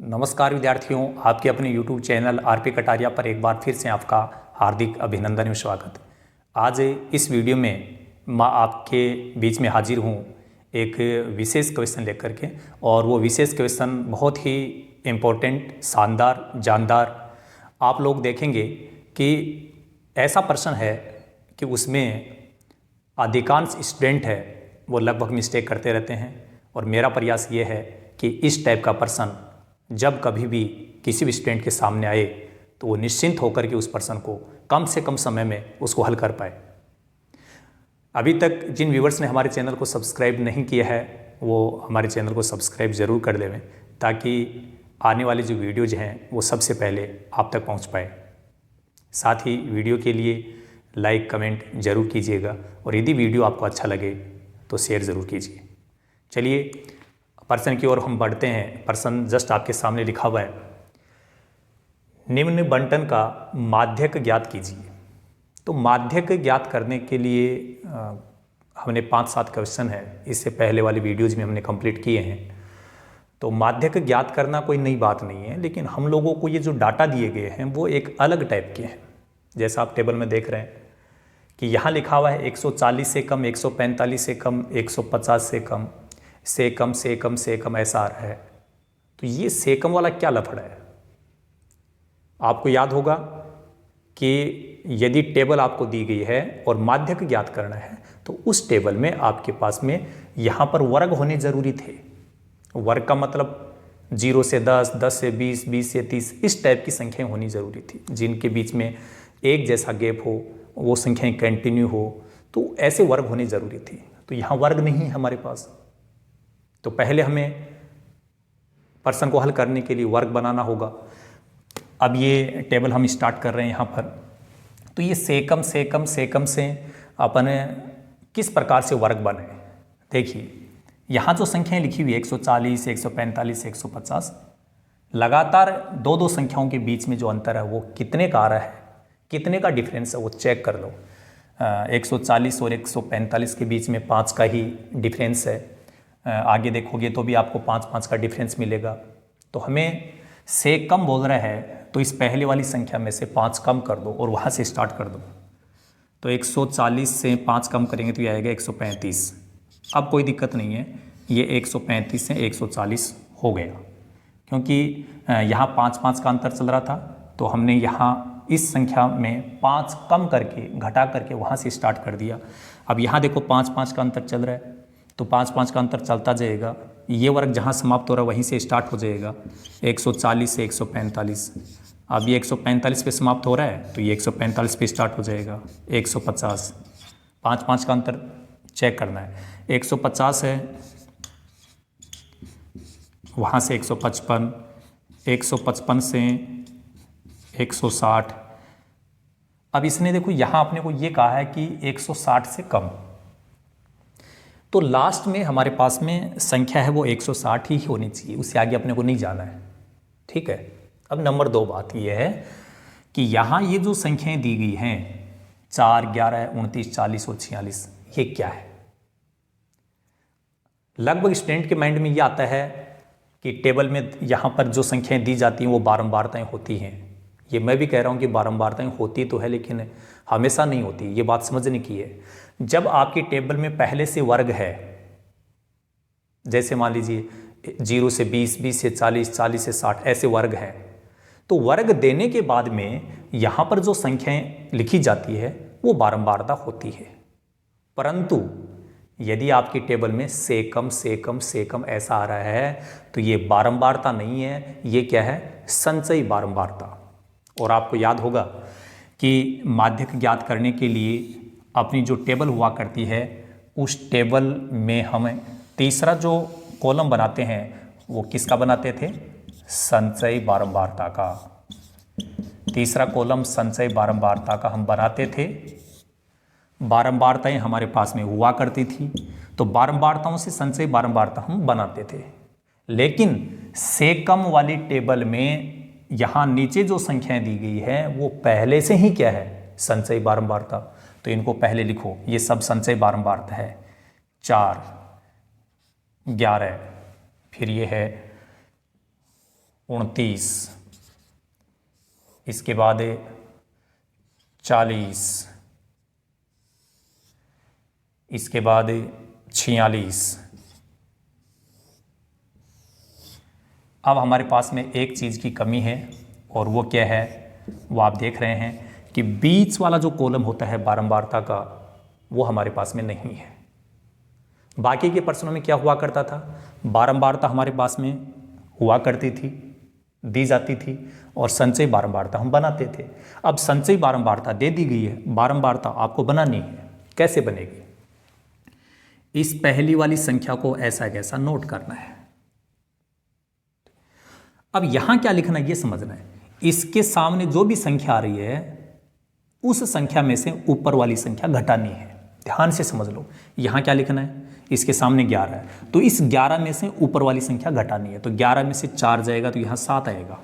नमस्कार विद्यार्थियों, आपके अपने YouTube चैनल आरपी कटारिया पर एक बार फिर से आपका हार्दिक अभिनंदन एवं स्वागत। आज इस वीडियो में मैं आपके बीच में हाजिर हूँ एक विशेष क्वेश्चन लेकर के, और वो विशेष क्वेश्चन बहुत ही इम्पोर्टेंट, शानदार, जानदार। आप लोग देखेंगे कि ऐसा प्रश्न है कि उसमें अधिकांश स्टूडेंट है वो लगभग मिस्टेक करते रहते हैं, और मेरा प्रयास ये है कि इस टाइप का प्रश्न जब कभी भी किसी भी स्टूडेंट के सामने आए तो वो निश्चिंत होकर के उस प्रश्न को कम से कम समय में उसको हल कर पाए। अभी तक जिन व्यूवर्स ने हमारे चैनल को सब्सक्राइब नहीं किया है वो हमारे चैनल को सब्सक्राइब ज़रूर कर लें, ताकि आने वाली जो वीडियोज़ हैं वो सबसे पहले आप तक पहुंच पाए। साथ ही वीडियो के लिए लाइक कमेंट ज़रूर कीजिएगा, और यदि वीडियो आपको अच्छा लगे तो शेयर ज़रूर कीजिए। चलिए प्रश्न की ओर हम बढ़ते हैं। प्रश्न जस्ट आपके सामने लिखा हुआ है, निम्न बंटन का माध्यक ज्ञात कीजिए। तो माध्यक ज्ञात करने के लिए हमने 5-7 क्वेश्चन है इससे पहले वाली वीडियोज़ में हमने कंप्लीट किए हैं। तो माध्यक ज्ञात करना कोई नई बात नहीं है, लेकिन हम लोगों को ये जो डाटा दिए गए हैं वो एक अलग टाइप के हैं। जैसा आप टेबल में देख रहे हैं कि यहाँ लिखा हुआ है 140 से कम, 145 से कम, 150 से कम, से कम से कम से कम, ऐसा आ रहा है। तो ये से कम वाला क्या लफड़ा है? आपको याद होगा कि यदि टेबल आपको दी गई है और माध्यक ज्ञात करना है तो उस टेबल में आपके पास में यहाँ पर वर्ग होने जरूरी थे। वर्ग का मतलब 0 से 10, 10 से 20, 20 से 30, इस टाइप की संख्याएं होनी जरूरी थी, जिनके बीच में एक जैसा गैप हो, वो संख्याएं कंटिन्यू हो, तो ऐसे वर्ग होने जरूरी थी। तो यहाँ वर्ग नहीं है हमारे पास। तो पहले हमें प्रश्न को हल करने के लिए वर्ग बनाना होगा। अब ये टेबल हम स्टार्ट कर रहे हैं यहाँ पर। तो ये से कम से कम से कम से अपन किस प्रकार से वर्ग बने, देखिए यहाँ जो संख्याएं लिखी हुई है 140, 145, 150, लगातार दो संख्याओं के बीच में जो अंतर है वो कितने का आ रहा है, कितने का डिफरेंस है वो चेक कर लो। 140 और 145 के बीच में 5 का ही डिफरेंस है। आगे देखोगे तो भी आपको 5-5 का डिफरेंस मिलेगा। तो हमें से कम बोल रहा है तो इस पहले वाली संख्या में से 5 कम कर दो और वहाँ से स्टार्ट कर दो। तो 140 से 5 कम करेंगे तो ये आएगा 135। अब कोई दिक्कत नहीं है, ये 135 से 140 हो गया, क्योंकि यहाँ 5-5 का अंतर चल रहा था। तो हमने यहाँ इस संख्या में 5 कम करके, घटा करके वहाँ से स्टार्ट कर दिया। अब यहाँ देखो 5-5 का अंतर चल रहा है, तो 5-5 का अंतर चलता जाएगा। ये वर्ग जहाँ समाप्त हो रहा है वहीं से स्टार्ट हो जाएगा 140 से 145। अब ये 145 पे समाप्त हो रहा है तो ये 145 पे स्टार्ट हो जाएगा 150। 5-5 का अंतर चेक करना है। 150 है, वहाँ से 155, 155 से 160। अब इसने देखो यहाँ अपने को ये कहा है कि 160 से कम, तो लास्ट में हमारे पास में संख्या है वो 160 ही होनी चाहिए, उससे आगे अपने को नहीं जाना है। ठीक है। अब नंबर 2 बात ये है कि यहाँ ये जो संख्याएं दी गई हैं 4, 11, 29, 40 और 46, ये क्या है? लगभग स्टूडेंट के माइंड में ये आता है कि टेबल में यहाँ पर जो संख्याएं दी जाती हैं वो बारंबारताएं होती हैं। ये मैं भी कह रहा हूँ कि बारंबारताएं होती तो है, लेकिन हमेशा नहीं होती। ये बात समझने की है। जब आपकी टेबल में पहले से वर्ग है, जैसे मान लीजिए 0 से 20, 20 से 40, 40 से 60, ऐसे वर्ग हैं, तो वर्ग देने के बाद में यहाँ पर जो संख्याएं लिखी जाती है वो बारंबारता होती है। परंतु यदि आपकी टेबल में से कम से कम से कम ऐसा आ रहा है तो ये बारंबारता नहीं है, ये क्या है? संचयी बारंबारता। और आपको याद होगा कि माध्यक ज्ञात करने के लिए अपनी जो टेबल हुआ करती है उस टेबल में हम तीसरा जो कॉलम बनाते हैं वो किसका बनाते थे? संचयी बारंबारता का। तीसरा कॉलम संचयी बारंबारता का हम बनाते थे। बारंबारताएं हमारे पास में हुआ करती थी, तो बारंबारताओं से संचयी बारंबारता हम बनाते थे। लेकिन से कम वाली टेबल में यहाँ नीचे जो संख्याएं दी गई है वो पहले से ही क्या है? संचयी बारंबारता। तो इनको पहले लिखो, ये सब संचयी बारंबारता है। 4, 11, फिर ये है 29, इसके बाद 40, इसके बाद 46। अब हमारे पास में एक चीज़ की कमी है, और वो क्या है, वो आप देख रहे हैं कि बीच वाला जो कॉलम होता है बारंबारता का, वो हमारे पास में नहीं है। बाकी के प्रश्नों में क्या हुआ करता था, बारंबारता हमारे पास में हुआ करती थी, दी जाती थी, और संचयी बारंबारता हम बनाते थे। अब संचयी बारंबारता दे दी गई है, बारंबारता आपको बनानी है। कैसे बनेगी? इस पहली वाली संख्या को ऐसा कैसा नोट करना है। अब यहां क्या लिखना है ये समझना है। इसके सामने जो भी संख्या आ रही है, उस संख्या में से ऊपर वाली संख्या घटानी है। ध्यान से समझ लो, यहां क्या लिखना है, इसके सामने 11 है, तो इस 11 में से ऊपर वाली संख्या घटानी है। तो 11 में से 4 जाएगा तो यहां 7 आएगा।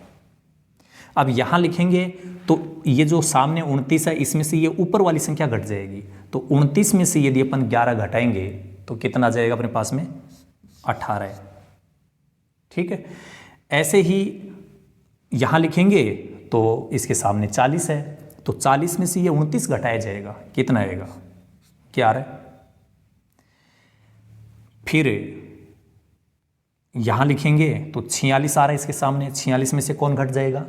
अब यहां लिखेंगे तो ये जो सामने 29 है, इसमें से ये ऊपर वाली संख्या घट जाएगी। तो 29 में से यदि अपन 11 घटाएंगे तो कितना जाएगा अपने पास में? 18। ठीक है। ऐसे ही यहां लिखेंगे तो इसके सामने 40 है, तो 40 में से ये 29 घटाया जाएगा, कितना आएगा? 11। फिर यहां लिखेंगे तो 46 आ रहा है इसके सामने, 46 में से कौन घट जाएगा?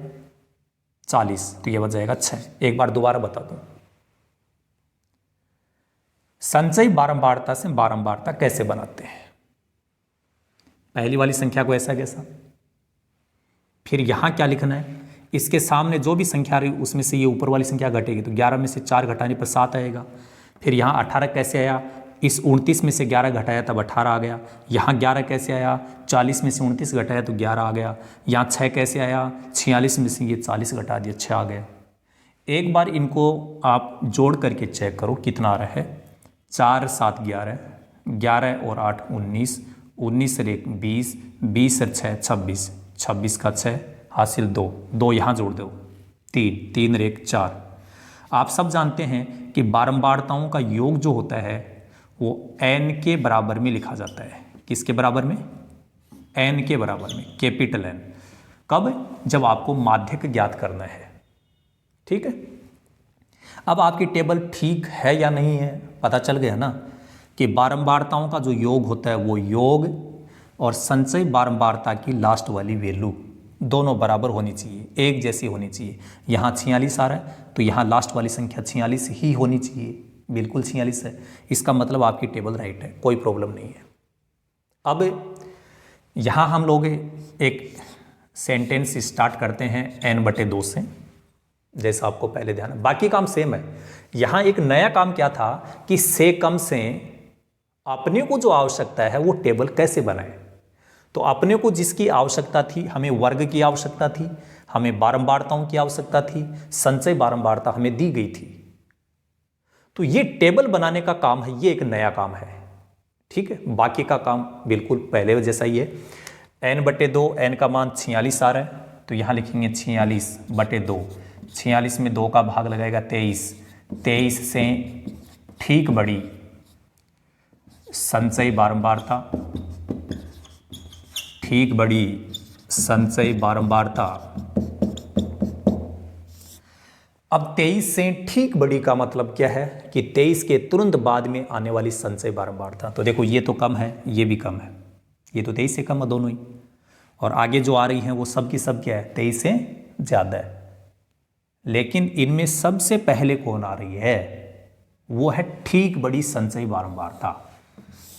40, तो ये बच जाएगा 6। एक बार दोबारा बता दूं, संचयी बारंबारता से बारंबारता कैसे बनाते हैं। पहली वाली संख्या को ऐसा कैसा, फिर यहां क्या लिखना है, इसके सामने जो भी संख्या आ रही उसमें से ये ऊपर वाली संख्या घटेगी, तो 11 में से 4 घटाने पर 7 आएगा। फिर यहाँ 18 कैसे आया, इस 29 में से 11 घटाया तब 18 आ गया। यहाँ 11 कैसे आया, 40 में से 29 घटाया तो 11 आ गया। यहाँ 6 कैसे आया, 46 में से ये 40 घटा दिया, 6 आ गया। एक बार इनको आप जोड़ करके चेक करो कितना आ रहा है। 4 7 11, 11 और 8 19, 19 और 1 20, 20 और 6 26, 26 का 6 हासिल 2, 2 यहाँ जोड़ दो 3, 3 और 1 4। आप सब जानते हैं कि बारंबारताओं का योग जो होता है वो n के बराबर में लिखा जाता है। किसके बराबर में? n के बराबर में, कैपिटल N। कब? जब आपको माध्यक ज्ञात करना है। ठीक है। अब आपकी टेबल ठीक है या नहीं है, पता चल गया ना कि बारंबारताओं का जो योग होता है वो योग और संचयी बारंबारता की लास्ट वाली वैल्यू दोनों बराबर होनी चाहिए, एक जैसी होनी चाहिए। यहाँ 46 आ रहा है तो यहाँ लास्ट वाली संख्या 46 ही होनी चाहिए, बिल्कुल 46 है। इसका मतलब आपकी टेबल राइट है, कोई प्रॉब्लम नहीं है। अब यहाँ हम लोग एक सेंटेंस स्टार्ट करते हैं n/2 से, जैसा आपको पहले ध्यान है, बाकी काम सेम है। यहाँ एक नया काम क्या था कि से कम से अपने को जो आवश्यकता है वो टेबल कैसे बनाए। तो अपने को जिसकी आवश्यकता थी, हमें वर्ग की आवश्यकता थी, हमें बारंबारताओं की आवश्यकता थी, संचयी बारंबारता हमें दी गई थी। तो ये टेबल बनाने का काम है, ये एक नया काम है। ठीक है। बाकी का काम बिल्कुल पहले जैसा ही है। n/2, n का मान 46 आ रहा है तो यहाँ लिखेंगे 46/2। 46 में 2 का भाग लगाएगा 23, 23 से ठीक बड़ी संचयी बारंबारता, ठीक बड़ी संचयी बारंबारता। अब 23 से ठीक बड़ी का मतलब क्या है कि 23 के तुरंत बाद में आने वाली संचयी बारंबारता। तो देखो ये तो कम है, ये भी कम है, ये तो 23 से कम है दोनों ही, और आगे जो आ रही हैं वो सब की सब क्या है, 23 से ज़्यादा है। लेकिन इनमें सबसे पहले कौन आ रही है, वो है ठीक बड़ी संचयी बारंबारता।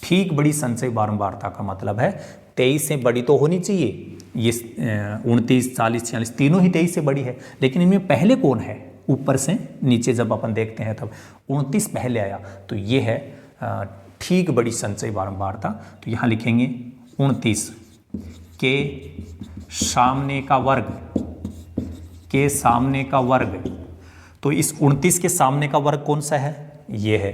ठीक बड़ी संचयी बारंबारता का मतलब है 23 से बड़ी तो होनी चाहिए, ये 29 40 46 तीनों ही 23 से बड़ी है, लेकिन इनमें पहले कौन है, ऊपर से नीचे जब अपन देखते हैं तब 29 पहले आया, तो ये है ठीक बड़ी संचयी बारंबारता। तो यहाँ लिखेंगे 29 के सामने का वर्ग, के सामने का वर्ग। तो इस 29 के सामने का वर्ग कौन सा है, ये है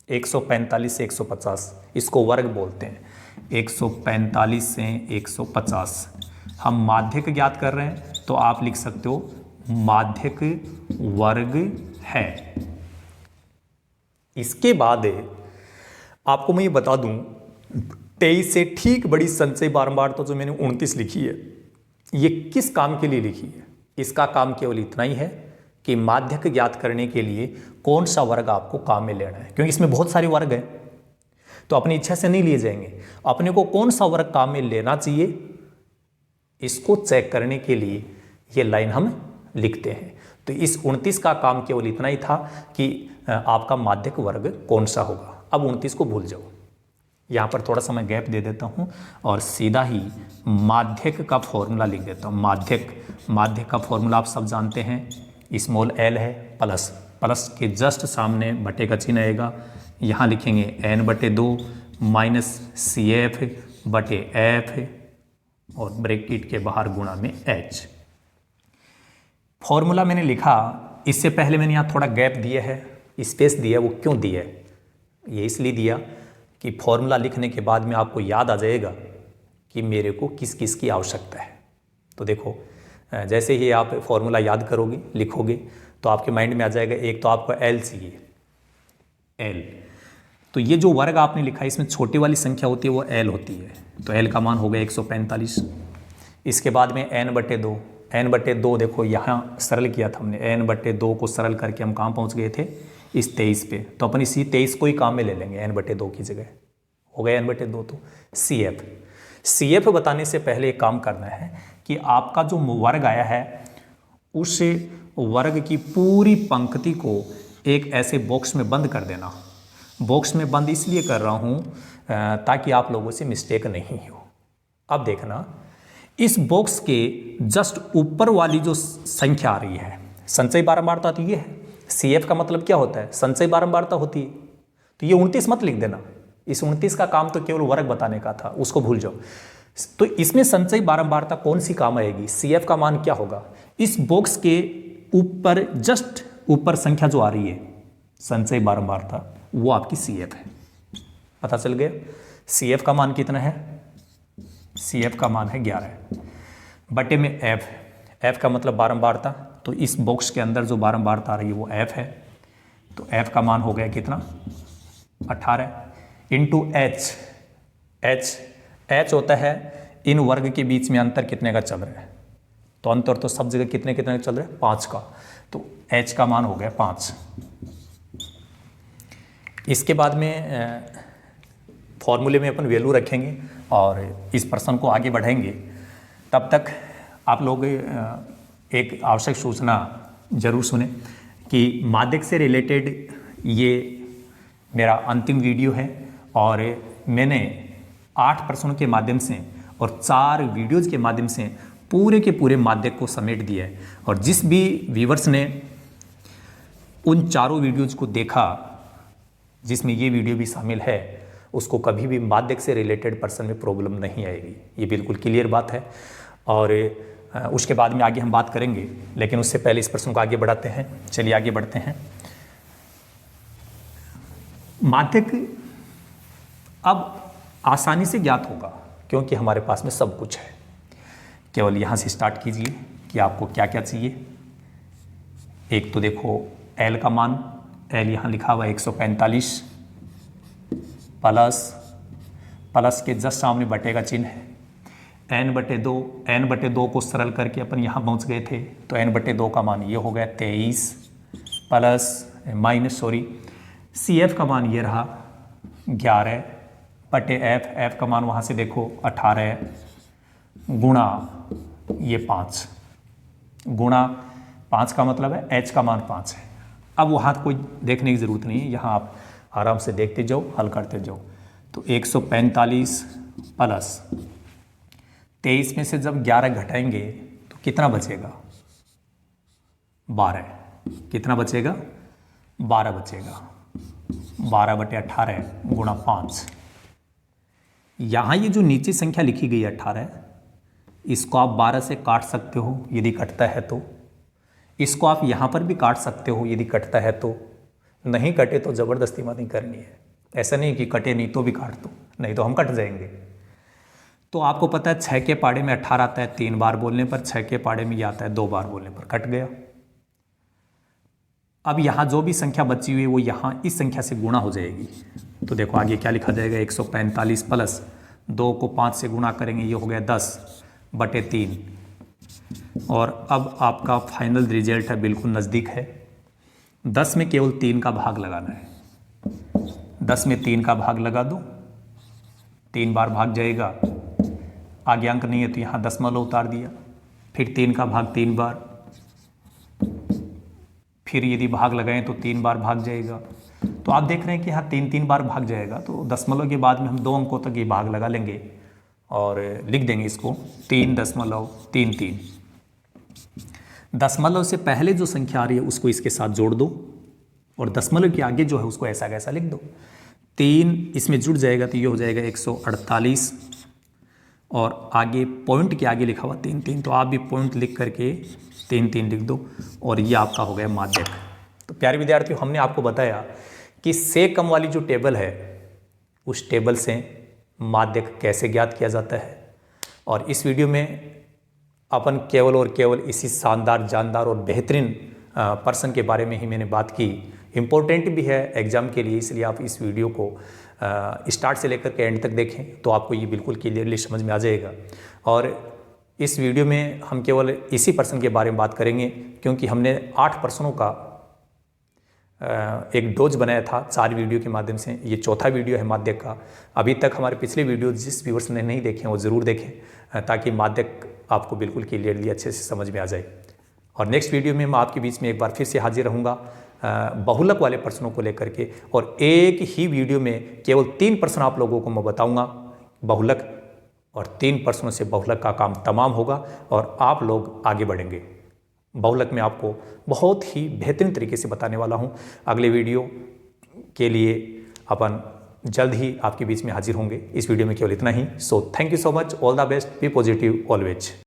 145 से 150, इसको वर्ग बोलते हैं। 145 से 150 हम माध्यक ज्ञात कर रहे हैं, तो आप लिख सकते हो माध्यक वर्ग है। इसके बाद आपको मैं ये बता दूं, 23 से ठीक बड़ी संचयी बारंबारता जो मैंने 29 लिखी है, ये किस काम के लिए लिखी है? इसका काम केवल इतना ही है कि माध्यक ज्ञात करने के लिए कौन सा वर्ग आपको काम में लेना है, क्योंकि इसमें बहुत सारे वर्ग हैं तो अपनी इच्छा से नहीं लिए जाएंगे। अपने को कौन सा वर्ग काम में लेना चाहिए इसको चेक करने के लिए ये लाइन हम लिखते हैं। तो इस 29 का काम केवल इतना ही था कि आपका माध्यक वर्ग कौन सा होगा। अब 29 को भूल जाओ, यहाँ पर थोड़ा सा मैं गैप दे देता हूँ और सीधा ही माध्यक का फॉर्मूला लिख देता हूँ। माध्यक का फॉर्मूला आप सब जानते हैं, स्मॉल एल है प्लस के जस्ट सामने बटे का चिन्ह आएगा, यहाँ लिखेंगे n/2 माइनस CF बटे F और ब्रैकेट के बाहर गुणा में H। फॉर्मूला मैंने लिखा, इससे पहले मैंने यहाँ थोड़ा गैप दिया है, स्पेस दिया है। वो क्यों दिया है? ये इसलिए दिया कि फॉर्मूला लिखने के बाद में आपको याद आ जाएगा कि मेरे को किस किस की आवश्यकता है। तो देखो, जैसे ही आप फॉर्मूला याद करोगे, लिखोगे, तो आपके माइंड में आ जाएगा एक तो आपको L चाहिए, L। तो ये जो वर्ग आपने लिखा है इसमें छोटी वाली संख्या होती है वो L होती है, तो L का मान हो गया 145। इसके बाद में n/2 देखो यहाँ सरल किया था हमने, n/2 को सरल करके हम कहाँ पहुँच गए थे? इस 23 पे। तो अपन इसी 23 को ही काम में ले लेंगे n/2 की जगह, हो गया n/2। तो CF बताने से पहले एक काम करना है कि आपका जो वर्ग आया है उस वर्ग की पूरी पंक्ति को एक ऐसे बॉक्स में बंद कर देना। बॉक्स में बंद इसलिए कर रहा हूँ ताकि आप लोगों से मिस्टेक नहीं हो। अब देखना, इस बॉक्स के जस्ट ऊपर वाली जो संख्या आ रही है संचयी बारंबारता, तो ये है। CF का मतलब क्या होता है? संचयी बारंबारता होती है। तो ये 29 मत लिख देना, इस 29 का काम तो केवल वर्ग बताने का था, उसको भूल जाओ। तो इसमें संचयी बारंबारता कौन सी काम आएगी? CF का मान क्या होगा? इस बॉक्स के ऊपर जस्ट ऊपर संख्या जो आ रही है संचयी बारंबारता, वो आपकी CF है। पता चल गया? CF का मान कितना है? CF का मान है 11 बटे में F का मतलब बारंबारता। तो इस बॉक्स के अंदर जो बारंबारता आ रही है वो F है, तो F का मान हो गया कितना? 18 इंटू H होता है इन वर्ग के बीच में अंतर कितने का चल रहा है। तो अंतर तो सब जगह कितने का चल रहा है? 5 का। तो H का मान हो गया 5। इसके बाद में फॉर्मूले में अपन वैल्यू रखेंगे और इस प्रश्न को आगे बढ़ाएंगे। तब तक आप लोग एक आवश्यक सूचना जरूर सुने कि माध्यक से रिलेटेड ये मेरा अंतिम वीडियो है और मैंने 8 प्रश्नों के माध्यम से और 4 वीडियोज़ के माध्यम से पूरे के पूरे माध्यक को समेट दिया है। और जिस भी व्यूवर्स ने उन चारों वीडियोज़ को देखा जिसमें ये वीडियो भी शामिल है, उसको कभी भी माध्यक से रिलेटेड पर्सन में प्रॉब्लम नहीं आएगी। ये बिल्कुल क्लियर बात है। और उसके बाद में आगे हम बात करेंगे, लेकिन उससे पहले इस प्रश्न को आगे बढ़ाते हैं। चलिए आगे बढ़ते हैं। माध्यक अब आसानी से ज्ञात होगा क्योंकि हमारे पास में सब कुछ है। केवल यहाँ से स्टार्ट कीजिए कि आपको क्या क्या चाहिए। एक तो देखो L का मान, L यहाँ लिखा हुआ है 145 प्लस के जस्ट सामने बटे का चिन्ह है। n/2 को सरल करके अपन यहाँ पहुँच गए थे, तो n/2 का मान ये हो गया 23 CF का मान ये रहा 11 बटे F का मान वहाँ से देखो 18 गुणा ये 5 गुणा 5 का मतलब है H का मान 5 है। अब वहाँ कोई देखने की ज़रूरत नहीं है, यहाँ आप आराम से देखते जाओ, हल करते जाओ। तो 145 प्लस 23 में से जब 11 घटाएंगे तो कितना बचेगा? 12। कितना बचेगा? 12 बचेगा। 12 बटे 18 गुणा 5। यहाँ ये जो नीचे संख्या लिखी गई है 18, इसको आप 12 से काट सकते हो यदि कटता है तो। इसको आप यहाँ पर भी काट सकते हो यदि कटता है तो। नहीं कटे तो ज़बरदस्ती मत नहीं करनी है। ऐसा नहीं कि कटे नहीं तो भी काट दो, नहीं तो हम कट जाएंगे। तो आपको पता है 6 के पाड़े में 18 आता है 3 बार बोलने पर, 6 के पाड़े में ये आता है 2 बार बोलने पर, कट गया। अब यहाँ जो भी संख्या बची हुई है वो यहाँ इस संख्या से गुणा हो जाएगी। तो देखो आगे क्या लिखा जाएगा? 145 प्लस 2 को 5 से गुणा करेंगे, ये हो गया 10 बटे 3 और अब आपका फाइनल रिजल्ट है, बिल्कुल नज़दीक है। 10 में केवल 3 का भाग लगाना है। 10 में 3 का भाग लगा दो, 3 बार भाग जाएगा। आगे अंक नहीं है तो यहाँ दशमलव उतार दिया, फिर 3 का भाग 3 बार, फिर यदि भाग लगाएं तो 3 बार भाग जाएगा। तो आप देख रहे हैं कि यहाँ 3 बार भाग जाएगा, तो दशमलव के बाद में हम 2 अंकों तक ये भाग लगा लेंगे और लिख देंगे इसको 3.33। दशमलव से पहले जो संख्या आ रही है उसको इसके साथ जोड़ दो और दशमलव के आगे जो है उसको ऐसा कैसा लिख दो। 3 इसमें जुड़ जाएगा तो ये हो जाएगा 148 और आगे पॉइंट के आगे लिखा हुआ 3, तो आप भी पॉइंट लिख करके 3 लिख दो और ये आपका हो गया माध्यक। तो प्यारे विद्यार्थियों, हमने आपको बताया कि से कम वाली जो टेबल है उस टेबल से माध्यक कैसे ज्ञात किया जाता है। और इस वीडियो में अपन केवल और केवल इसी शानदार, जानदार और बेहतरीन पर्सन के बारे में ही मैंने बात की। इम्पोर्टेंट भी है एग्ज़ाम के लिए, इसलिए आप इस वीडियो को स्टार्ट से लेकर के एंड तक देखें तो आपको ये बिल्कुल क्लियरली समझ में आ जाएगा। और इस वीडियो में हम केवल इसी पर्सन के बारे में बात करेंगे क्योंकि हमने 8 पर्सनों का एक डोज बनाया था 4 वीडियो के माध्यम से। ये चौथा वीडियो है माध्यक का। अभी तक हमारे पिछले वीडियो जिस व्यूअर्स ने नहीं देखे हैं वो ज़रूर देखें ताकि माध्यक आपको बिल्कुल क्लियरली अच्छे से समझ में आ जाए। और नेक्स्ट वीडियो में मैं आपके बीच में एक बार फिर से हाजिर रहूँगा बहुलक वाले प्रश्नों को लेकर के, और एक ही वीडियो में केवल 3 प्रश्न आप लोगों को मैं बताऊँगा बहुलक, और 3 प्रश्नों से बहुलक का काम तमाम होगा और आप लोग आगे बढ़ेंगे। बहुलक में आपको बहुत ही बेहतरीन तरीके से बताने वाला हूं। अगले वीडियो के लिए अपन जल्द ही आपके बीच में हाजिर होंगे। इस वीडियो में केवल इतना ही। So thank you so much, all the best, be positive always.